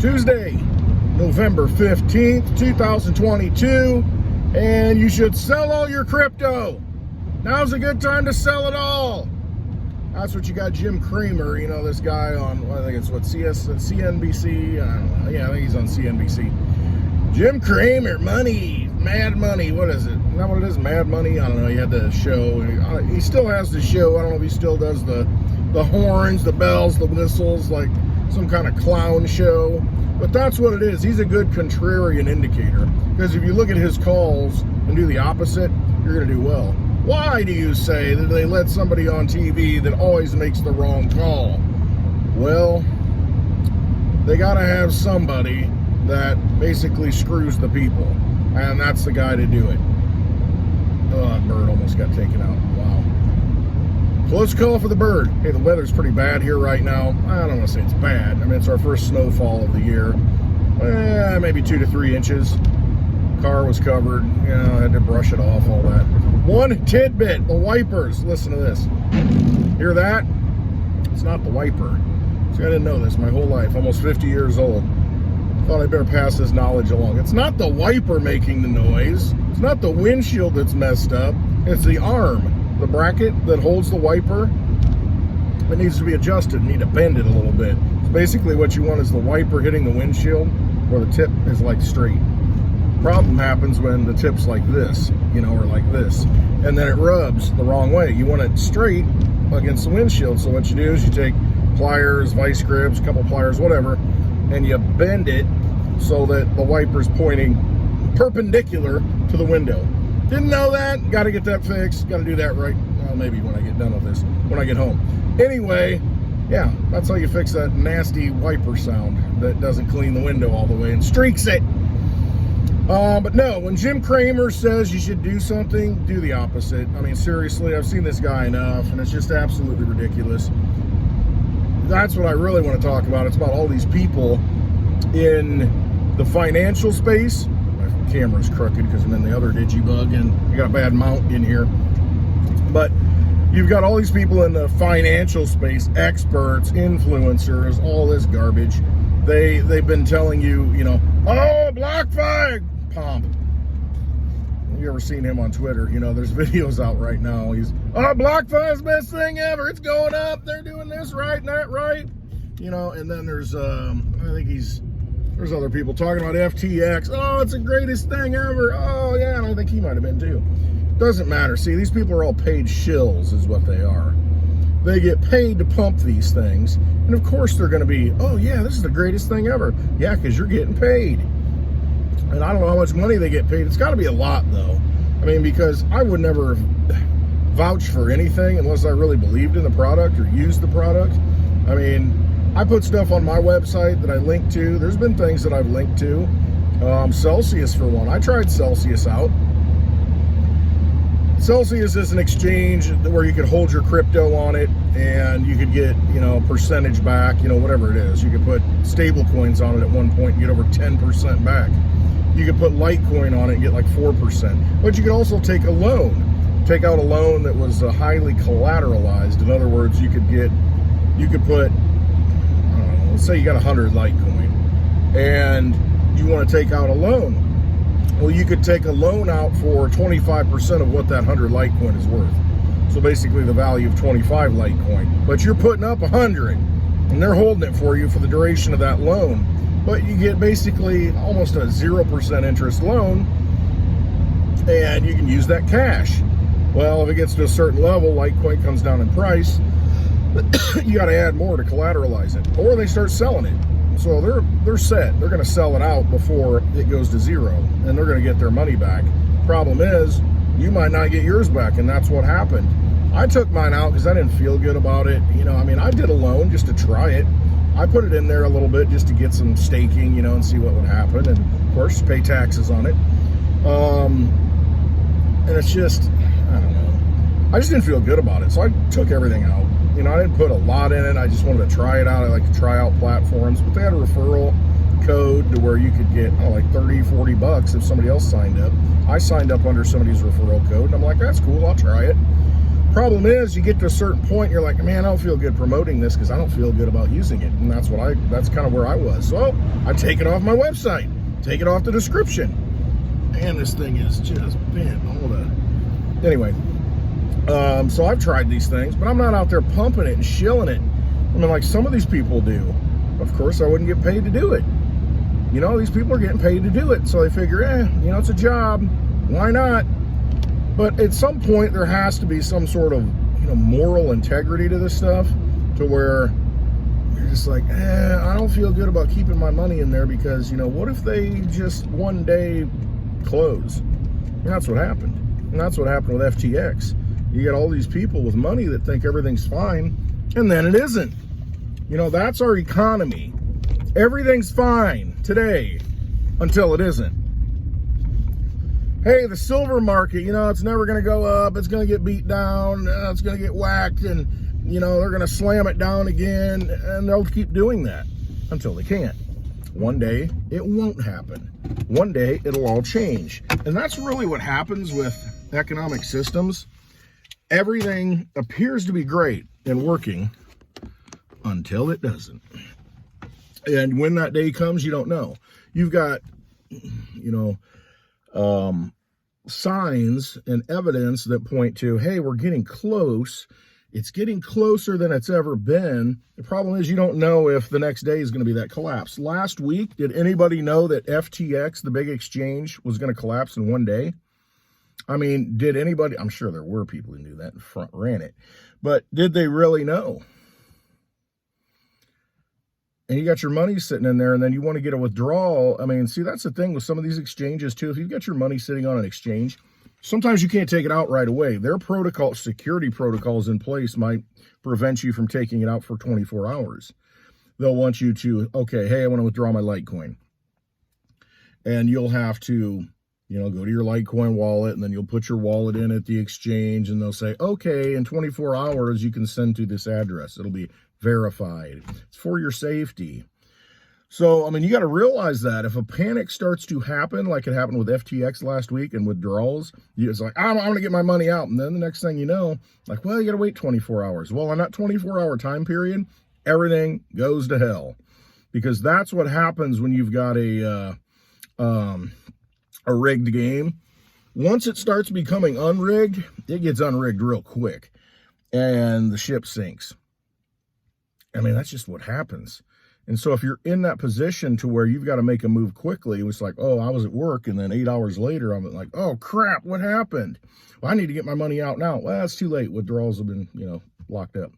Tuesday, November 15th, 2022, and you should sell all your crypto. Now's a good time to sell it all. That's what you got Jim Cramer, you know, this guy on, I think it's what, CNBC? I don't know. Yeah, I think he's on CNBC. Jim Cramer, money, mad money. What is it? Isn't that what it is? Mad money? I don't know. He had the show. He still has the show. I don't know if he still does the horns, the bells, the whistles, like some kind of clown show. But that's what it is. He's a good contrarian indicator. Because if you look at his calls and do the opposite, you're going to do well. Why do you say that they let somebody on TV that always makes the wrong call? Well, they got to have somebody that basically screws the people. And that's the guy to do it. Oh, that bird almost got taken out. Wow. Close call for the bird. Hey, the weather's pretty bad here right now. I don't want to say it's bad. I mean, it's our first snowfall of the year. Maybe 2 to 3 inches. Car was covered. You know, I had to brush it off, all that. One tidbit, the wipers. Listen to this. Hear that? It's not the wiper. See, I didn't know this my whole life. Almost 50 years old. Thought I'd better pass this knowledge along. It's not the wiper making the noise. It's not the windshield that's messed up. It's the arm. The bracket that holds the wiper, it needs to be adjusted. You need to bend it a little bit. So basically what you want is the wiper hitting the windshield where the tip is like straight. Problem happens when the tip's like this, you know, or like this, and then it rubs the wrong way. You want it straight against the windshield. So what you do is you take pliers, vice grips, a couple pliers, whatever, and you bend it so that the wiper's pointing perpendicular to the window. Didn't know that. Got to get that fixed. Got to do that right. Well, maybe when I get done with this, when I get home. Anyway, yeah, that's how you fix that nasty wiper sound that doesn't clean the window all the way and streaks it. But no, when Jim Cramer says you should do something, do the opposite. I mean, seriously, I've seen this guy enough, and it's just absolutely ridiculous. That's what I really want to talk about. It's about all these people in the financial space. Camera's crooked because I'm in the other DigiByte and I got a bad mount in here. But you've got all these people in the financial space, experts, influencers, all this garbage. They've been telling you, you know, oh, BlockFi, pomp. You ever seen him on Twitter? You know, there's videos out right now. He's, oh, BlockFi is the best thing ever. It's going up. They're doing this right and that right. You know, and then there's, I think there's other people talking about FTX. Oh, it's the greatest thing ever. Oh, yeah, and I think he might have been too. Doesn't matter. See, these people are all paid shills is what they are. They get paid to pump these things. And of course they're going to be, oh, yeah, this is the greatest thing ever. Yeah, because you're getting paid. And I don't know how much money they get paid. It's got to be a lot, though. I mean, because I would never vouch for anything unless I really believed in the product or used the product. I mean, I put stuff on my website that I link to. There's been things that I've linked to. Celsius, for one. I tried Celsius out. Celsius is an exchange where you could hold your crypto on it and you could get, you know, percentage back, you know, whatever it is. You could put stable coins on it at one point and get over 10% back. You could put Litecoin on it and get like 4%. But you could also take a loan. Take out a loan that was highly collateralized. In other words, you could put, let's say you got 100 Litecoin and you want to take out a loan. Well, you could take a loan out for 25% of what that 100 Litecoin is worth. So basically the value of 25 Litecoin. But you're putting up 100 and they're holding it for you for the duration of that loan. But you get basically almost a 0% interest loan and you can use that cash. Well, if it gets to a certain level, Litecoin comes down in price. You got to add more to collateralize it, or they start selling it. So they're set. They're going to sell it out before it goes to zero, and they're going to get their money back. Problem is, you might not get yours back, and that's what happened. I took mine out because I didn't feel good about it. You know, I mean, I did a loan just to try it. I put it in there a little bit just to get some staking, you know, and see what would happen, and of course, pay taxes on it. And it's just, I don't know. I just didn't feel good about it, so I took everything out. You know, I didn't put a lot in it. I just wanted to try it out. I like to try out platforms. But they had a referral code to where you could get, like 30, 40 bucks if somebody else signed up. I signed up under somebody's referral code. And I'm like, that's cool. I'll try it. Problem is, you get to a certain point, you're like, man, I don't feel good promoting this because I don't feel good about using it. And that's kind of where I was. So I take it off my website, take it off the description. Man, this thing is just bent all the... Anyway, so I've tried these things, but I'm not out there pumping it and shilling it. I mean, like some of these people do. Of course, I wouldn't get paid to do it. You know, these people are getting paid to do it. So they figure, it's a job. Why not? But at some point, there has to be some sort of, moral integrity to this stuff to where you're just like, I don't feel good about keeping my money in there because, what if they just one day close? And that's what happened. And that's what happened with FTX. You get all these people with money that think everything's fine, and then it isn't. That's our economy. Everything's fine today until it isn't. Hey, the silver market, it's never going to go up. It's going to get beat down. It's going to get whacked, and, they're going to slam it down again, and they'll keep doing that until they can't. One day, it won't happen. One day, it'll all change. And that's really what happens with economic systems. Everything appears to be great and working until it doesn't. And when that day comes, you don't know. You've got, signs and evidence that point to, hey, we're getting close. It's getting closer than it's ever been. The problem is you don't know if the next day is going to be that collapse. Last week, did anybody know that FTX, the big exchange, was going to collapse in one day? I mean, did anybody? I'm sure there were people who knew that and front ran it. But did they really know? And you got your money sitting in there, and then you want to get a withdrawal. I mean, see, that's the thing with some of these exchanges, too. If you've got your money sitting on an exchange, sometimes you can't take it out right away. Their security protocols in place might prevent you from taking it out for 24 hours. They'll want you to, okay, hey, I want to withdraw my Litecoin. And you'll have to, go to your Litecoin wallet, and then you'll put your wallet in at the exchange, and they'll say, okay, in 24 hours, you can send to this address. It'll be verified. It's for your safety. So, I mean, you got to realize that if a panic starts to happen, like it happened with FTX last week and withdrawals, it's like, I'm going to get my money out. And then the next thing you know, like, well, you got to wait 24 hours. Well, on that 24-hour time period, everything goes to hell. Because that's what happens when you've got a rigged game. Once it starts becoming unrigged, it gets unrigged real quick. And the ship sinks. I mean, that's just what happens. And so if you're in that position to where you've got to make a move quickly, it was like, oh, I was at work, and then 8 hours later, I'm like, oh, crap, what happened? Well, I need to get my money out now. Well, it's too late. Withdrawals have been, locked up.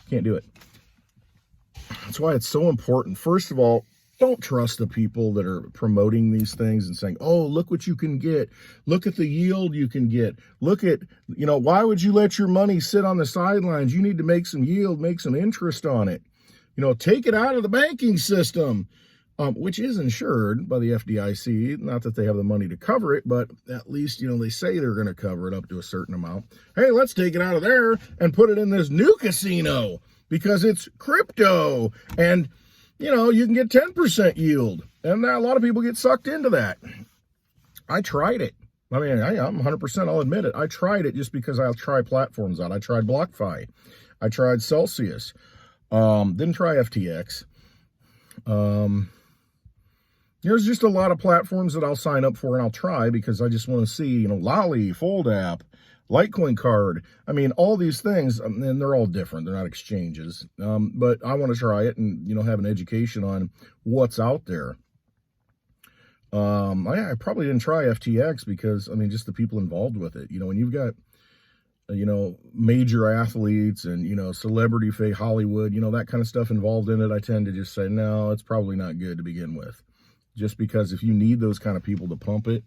Can't do it. That's why it's so important. First of all, don't trust the people that are promoting these things and saying, oh, look what you can get. Look at the yield you can get. Look at, why would you let your money sit on the sidelines? You need to make some yield, make some interest on it. Take it out of the banking system, which is insured by the FDIC. Not that they have the money to cover it, but at least, they say they're going to cover it up to a certain amount. Hey, let's take it out of there and put it in this new casino because it's crypto. And you can get 10% yield. And a lot of people get sucked into that. I tried it. I mean, I'm 100%, I'll admit it. I tried it just because I'll try platforms out. I tried BlockFi. I tried Celsius. Didn't try FTX. There's just a lot of platforms that I'll sign up for and I'll try because I just want to see, LOLLI, Fold Litecoin card. I mean, all these things, and they're all different. They're not exchanges. But I want to try it and, have an education on what's out there. I probably didn't try FTX because, just the people involved with it. When you've got, major athletes and, celebrity fake Hollywood, that kind of stuff involved in it, I tend to just say, no, it's probably not good to begin with. Just because if you need those kind of people to pump it,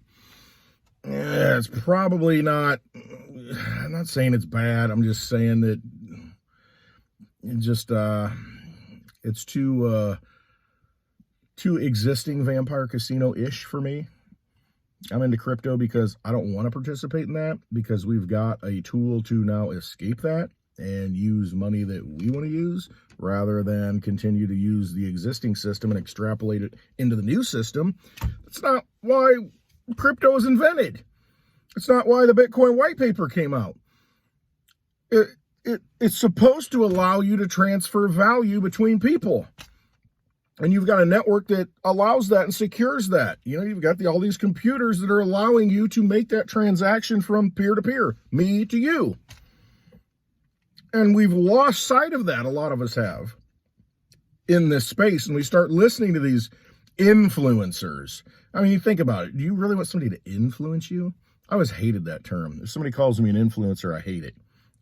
it's probably not. I'm not saying it's bad. I'm just saying that it's too existing vampire casino-ish for me. I'm into crypto because I don't want to participate in that because we've got a tool to now escape that and use money that we want to use rather than continue to use the existing system and extrapolate it into the new system. That's not why crypto was invented. It's not why the Bitcoin white paper came out. It's supposed to allow you to transfer value between people. And you've got a network that allows that and secures that. You know, you've got all these computers that are allowing you to make that transaction from peer to peer, me to you. And we've lost sight of that, a lot of us have, in this space. And we start listening to these influencers. I mean, you think about it. Do you really want somebody to influence you? I always hated that term. If somebody calls me an influencer, I hate it.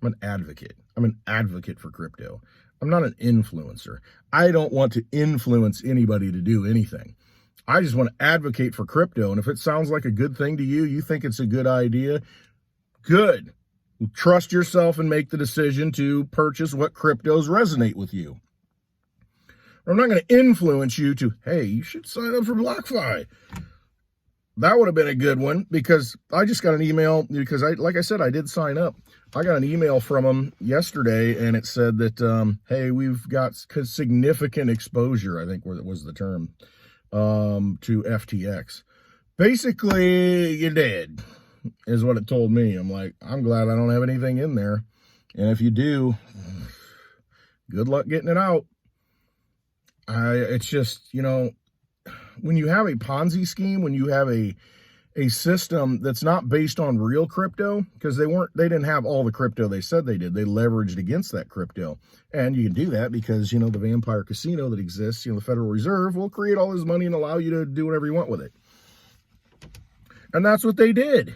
I'm an advocate. I'm an advocate for crypto. I'm not an influencer. I don't want to influence anybody to do anything. I just want to advocate for crypto. And if it sounds like a good thing to you, you think it's a good idea, good. Trust yourself and make the decision to purchase what cryptos resonate with you. I'm not going to influence you to, hey, you should sign up for BlockFi. That would have been a good one, because I just got an email, because like I said, I did sign up. I got an email from them yesterday, and it said that, hey, we've got significant exposure, I think was the term, to FTX. Basically, you did, is what it told me. I'm like, I'm glad I don't have anything in there. And if you do, good luck getting it out. It's just, you know, when you have a Ponzi scheme, when you have a system that's not based on real crypto, because they didn't have all the crypto they said they did. They leveraged against that crypto. And you can do that because, you know, the vampire casino that exists, you know, the Federal Reserve will create all this money and allow you to do whatever you want with it. And that's what they did.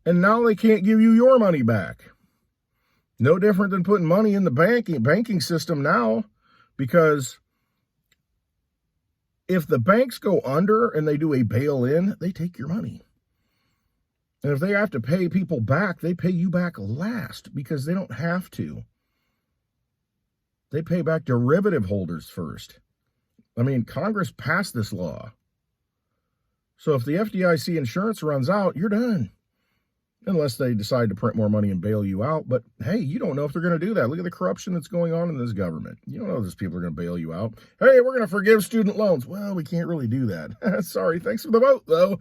And now they can't give you your money back. No different than putting money in the banking system now, because if the banks go under and they do a bail-in, they take your money. And if they have to pay people back, they pay you back last, because they don't have to. They pay back derivative holders first. I mean, Congress passed this law. So if the FDIC insurance runs out, you're done. Unless they decide to print more money and bail you out. But hey, you don't know if they're going to do that. Look at the corruption that's going on in this government. You don't know if these people are going to bail you out. Hey, we're going to forgive student loans. Well, we can't really do that. Sorry, thanks for the vote, though.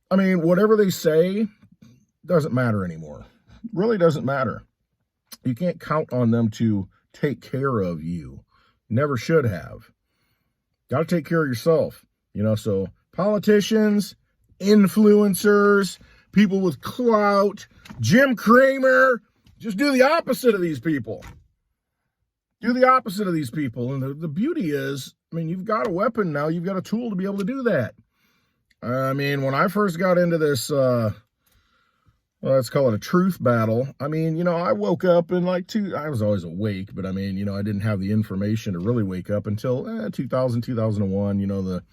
I mean, whatever they say doesn't matter anymore. Really doesn't matter. You can't count on them to take care of you. Never should have. Got to take care of yourself. You know, so politicians, influencers, people with clout, Jim Cramer, just do the opposite of these people. Do the opposite of these people. And the beauty is, I mean, you've got a weapon now. You've got a tool to be able to do that. I mean, when I first got into this, well, let's call it a truth battle. I mean, you know, I woke up in I was always awake, but I mean, you know, I didn't have the information to really wake up until 2000, 2001. You know, the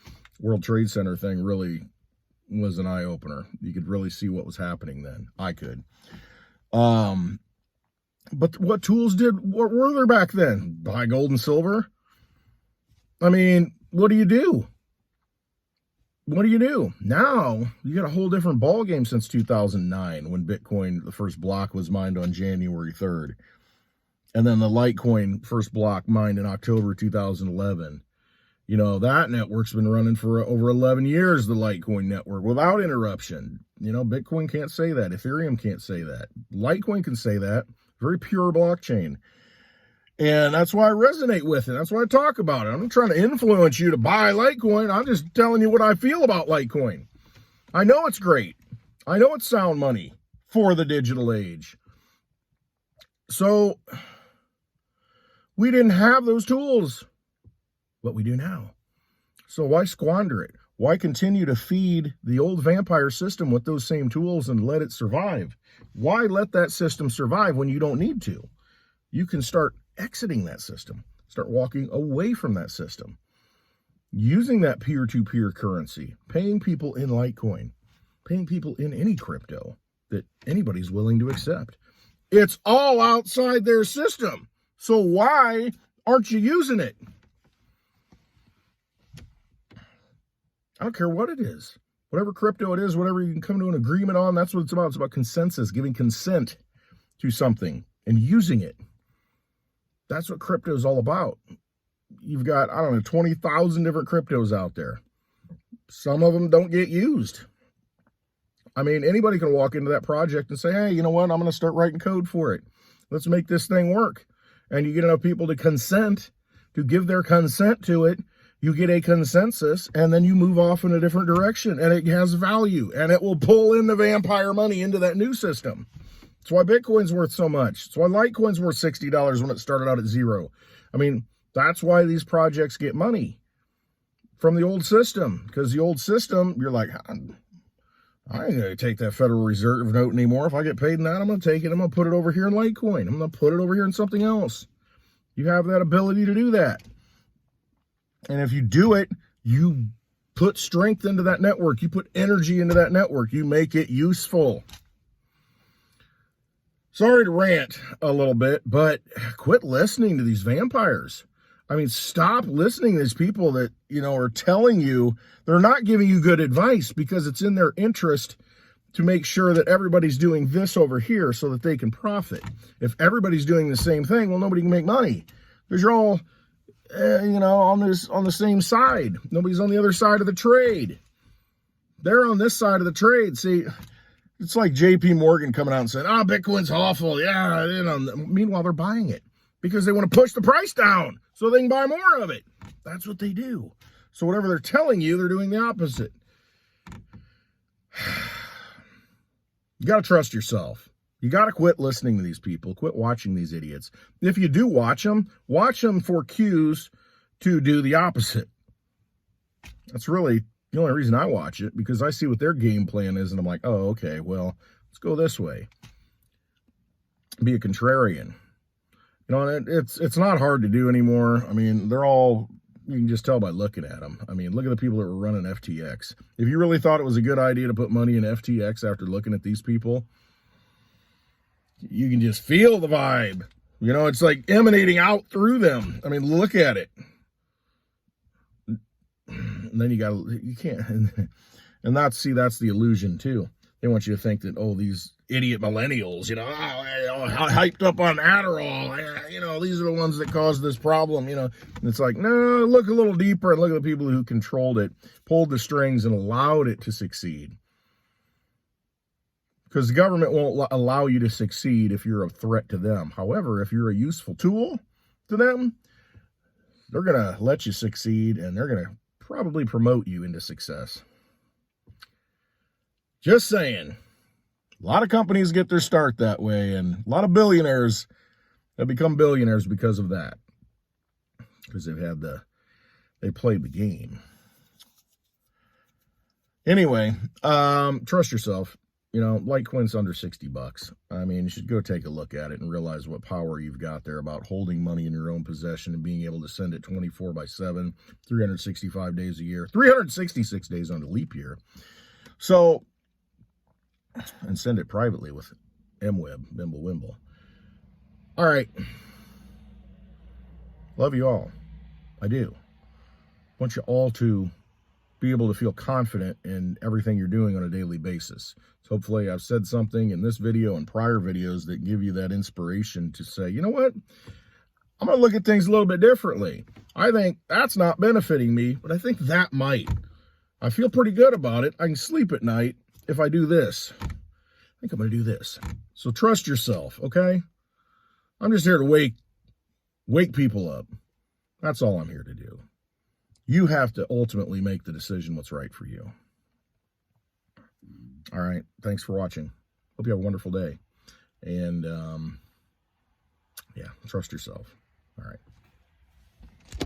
World Trade Center thing really was an eye-opener. You could really see what was happening then. I could. But what tools what were there back then? Buy gold and silver? I mean, what do you do? What do you do? Now, you got a whole different ballgame since 2009, when Bitcoin, the first block, was mined on January 3rd. And then the Litecoin first block mined in October 2011. You know, that network's been running for over 11 years, the Litecoin network, without interruption. You know, Bitcoin can't say that. Ethereum can't say that. Litecoin can say that. Very pure blockchain. And that's why I resonate with it. That's why I talk about it. I'm not trying to influence you to buy Litecoin. I'm just telling you what I feel about Litecoin. I know it's great. I know it's sound money for the digital age. So we didn't have those tools, but we do now. So why squander it? Why continue to feed the old vampire system with those same tools and let it survive? Why let that system survive when you don't need to? You can start exiting that system, start walking away from that system, using that peer-to-peer currency, paying people in Litecoin, paying people in any crypto that anybody's willing to accept. It's all outside their system. So why aren't you using it? I don't care what it is. Whatever crypto it is, whatever you can come to an agreement on, that's what it's about. It's about consensus, giving consent to something and using it. That's what crypto is all about. You've got, I don't know, 20,000 different cryptos out there. Some of them don't get used. I mean, anybody can walk into that project and say, hey, you know what? I'm going to start writing code for it. Let's make this thing work. And you get enough people to consent, to give their consent to it. You get a consensus, and then you move off in a different direction, and it has value, and it will pull in the vampire money into that new system. That's why Bitcoin's worth so much. That's why Litecoin's worth $60 when it started out at zero. I mean, that's why these projects get money from the old system, because the old system, you're like, I ain't going to take that Federal Reserve note anymore. If I get paid in that, I'm going to take it. I'm going to put it over here in Litecoin. I'm going to put it over here in something else. You have that ability to do that. And if you do it, you put strength into that network. You put energy into that network. You make it useful. Sorry to rant a little bit, but quit listening to these vampires. I mean, stop listening to these people that, you know, are telling you, they're not giving you good advice because it's in their interest to make sure that everybody's doing this over here so that they can profit. If everybody's doing the same thing, well, nobody can make money because you're all, you know, on the same side. Nobody's on the other side of the trade. They're on this side of the trade. See, it's like JP Morgan coming out and saying, Bitcoin's awful. Yeah, you know. Meanwhile, they're buying it because they want to push the price down so they can buy more of it. That's what they do. So whatever they're telling you, they're doing the opposite. You got to trust yourself. You got to quit listening to these people. Quit watching these idiots. If you do watch them for cues to do the opposite. That's really the only reason I watch it, because I see what their game plan is, and I'm like, oh, okay, well, let's go this way. Be a contrarian. You know, it's not hard to do anymore. I mean, they're all, you can just tell by looking at them. I mean, look at the people that were running FTX. If you really thought it was a good idea to put money in FTX after looking at these people, you can just feel the vibe. You know, it's like emanating out through them. I mean, look at it. And then you can't, and that's the illusion too. They want you to think that, oh, these idiot millennials, you know, hyped up on Adderall, you know, these are the ones that caused this problem, you know. And it's like, no, look a little deeper and look at the people who controlled it, pulled the strings, and allowed it to succeed. Because the government won't allow you to succeed if you're a threat to them. However, if you're a useful tool to them, they're going to let you succeed, and they're going to probably promote you into success. Just saying. A lot of companies get their start that way, and a lot of billionaires have become billionaires because of that. Because they played the game. Anyway, trust yourself. You know, Litecoin's under $60. I mean, you should go take a look at it and realize what power you've got there about holding money in your own possession and being able to send it 24/7, 365 days a year, 366 days on a leap year. So, and send it privately with MWeb, Bimble Wimble. All right. Love you all. I do. Want you all to be able to feel confident in everything you're doing on a daily basis. So hopefully I've said something in this video and prior videos that give you that inspiration to say, you know what? I'm going to look at things a little bit differently. I think that's not benefiting me, but I think that might. I feel pretty good about it. I can sleep at night if I do this. I think I'm going to do this. So trust yourself, okay? I'm just here to wake people up. That's all I'm here to do. You have to ultimately make the decision what's right for you. All right. Thanks for watching. Hope you have a wonderful day. And, yeah, trust yourself. All right.